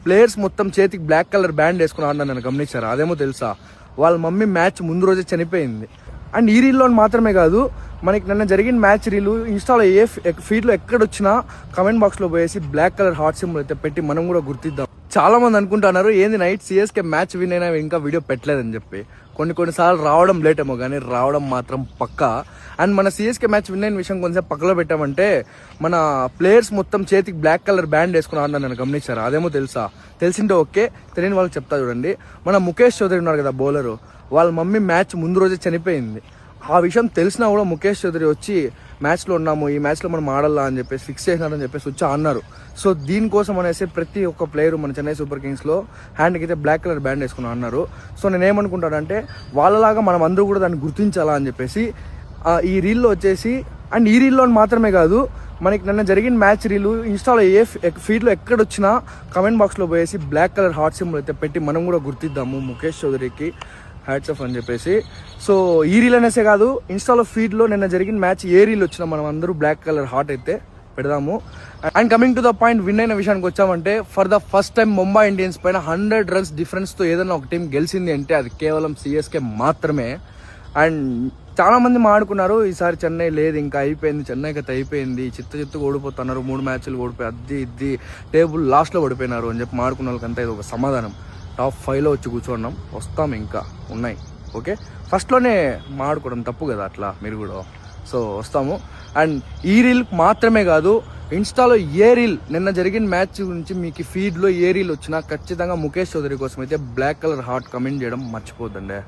Players మొత్తం చేతికి black colour band వేసుకుని ఆడినా నన్ను గమనించారు. అదేమో తెలుసా, వాళ్ళ మమ్మీ మ్యాచ్ ముందు రోజే చనిపోయింది. అండ్ ఈ రీల్లో మాత్రమే కాదు, మనకి నిన్న జరిగిన మ్యాచ్ రీలు ఇన్స్టాలో ఏ ఫీడ్లో ఎక్కడొచ్చినా కమెంట్ బాక్స్లో పోయేసి బ్లాక్ కలర్ హార్ట్ సింబల్ అయితే పెట్టి మనం కూడా గుర్తిద్దాం. చాలా మంది అనుకుంటున్నారు ఏంది నైట్ సిఎస్కే మ్యాచ్ విన్ అయినా ఇంకా వీడియో పెట్టలేదని చెప్పి. కొన్నిసార్లు రావడం లేట్ ఏమో కానీ రావడం మాత్రం పక్కా. అండ్ మన సిఎస్కే మ్యాచ్ విన్ అయిన విషయం కొంచెం పక్కలో పెట్టామంటే, మన ప్లేయర్స్ మొత్తం చేతికి బ్లాక్ కలర్ బ్యాండ్ వేసుకుని ఆడినా నన్ను గమనించారు. అదేమో తెలుసా, తెలిసింటే ఓకే, తెలియని వాళ్ళకి చెప్తా చూడండి. మన ముఖేష్ చౌదరి ఉన్నారు కదా బౌలరు, వాళ్ళ మమ్మీ మ్యాచ్ ముందు రోజే చనిపోయింది. ఆ విషయం తెలిసినా కూడా ముఖేష్ చౌదరి వచ్చి మ్యాచ్లో ఉన్నాము, ఈ మ్యాచ్లో మనం ఆడాలా అని చెప్పేసి ఫిక్స్ చేసినారని చెప్పేసి వచ్చి అన్నారు. సో దీనికోసం అనేసి ప్రతి ఒక్క ప్లేయర్ మన చెన్నై సూపర్ కింగ్స్లో హ్యాండ్కి అయితే బ్లాక్ కలర్ బ్యాండ్ వేసుకుని అన్నారు. సో నేనేమనుకుంటానంటే, వాళ్ళలాగా మనం అందరూ కూడా దాన్ని గుర్తించాలా అని చెప్పేసి ఈ రీల్లో వచ్చేసి. అండ్ ఈ రీల్లో మాత్రమే కాదు, మనకి నిన్న జరిగిన మ్యాచ్ రీలు ఇన్స్టాలో ఏ ఫీడ్లో ఎక్కడొచ్చినా కమెంట్ బాక్స్లో పోయేసి బ్లాక్ కలర్ హార్ట్ సింబల్ అయితే పెట్టి మనం కూడా గుర్తిద్దాము ముఖేష్ చౌదరికి హ్యాట్స్ ఆఫ్ అని చెప్పేసి. సో ఈ రీల్ అనేసే కాదు, ఇన్స్టాలో ఫీడ్లో నిన్న జరిగిన మ్యాచ్ ఏ రీల్ వచ్చినా మనం అందరూ బ్లాక్ కలర్ హార్ట్ అయితే పెడదాము. And coming to the point, win అయిన విషయానికి వచ్చామంటే, for the first time Mumbai Indians పైన 100 runs డిఫరెన్స్తో ఏదైనా ఒక టీం గెలిచింది అంటే అది కేవలం సిఎస్కే మాత్రమే. అండ్ చాలా మంది మాడుకున్నారు ఈసారి చెన్నై లేదు, ఇంకా అయిపోయింది, చెన్నై కథ అయిపోయింది, చిత్తుగా ఓడిపోతున్నారు, 3 మ్యాచ్లు ఓడిపోయి అది టేబుల్ లాస్ట్లో ఓడిపోయినారు అని చెప్పి మాడుకున్న వాళ్ళకంతా ఇది ఒక సమాధానం. టాప్ 5లో వచ్చి కూర్చోన్నాం, వస్తాం, ఇంకా ఉన్నాయి. ఓకే, ఫస్ట్లోనే మాడుకోవడం తప్పు కదా అట్లా మీరు కూడా. సో వస్తాము. అండ్ ఈ రీల్ మాత్రమే కాదు, ఇన్స్టాలో ఏ రీల్ నిన్న జరిగిన మ్యాచ్ గురించి మీకు ఫీడ్లో ఏ రీల్ వచ్చినా ఖచ్చితంగా ముఖేష్ చౌదరి కోసం అయితే బ్లాక్ కలర్ హార్ట్ కమెంట్ చేయడం మర్చిపోద్దండి.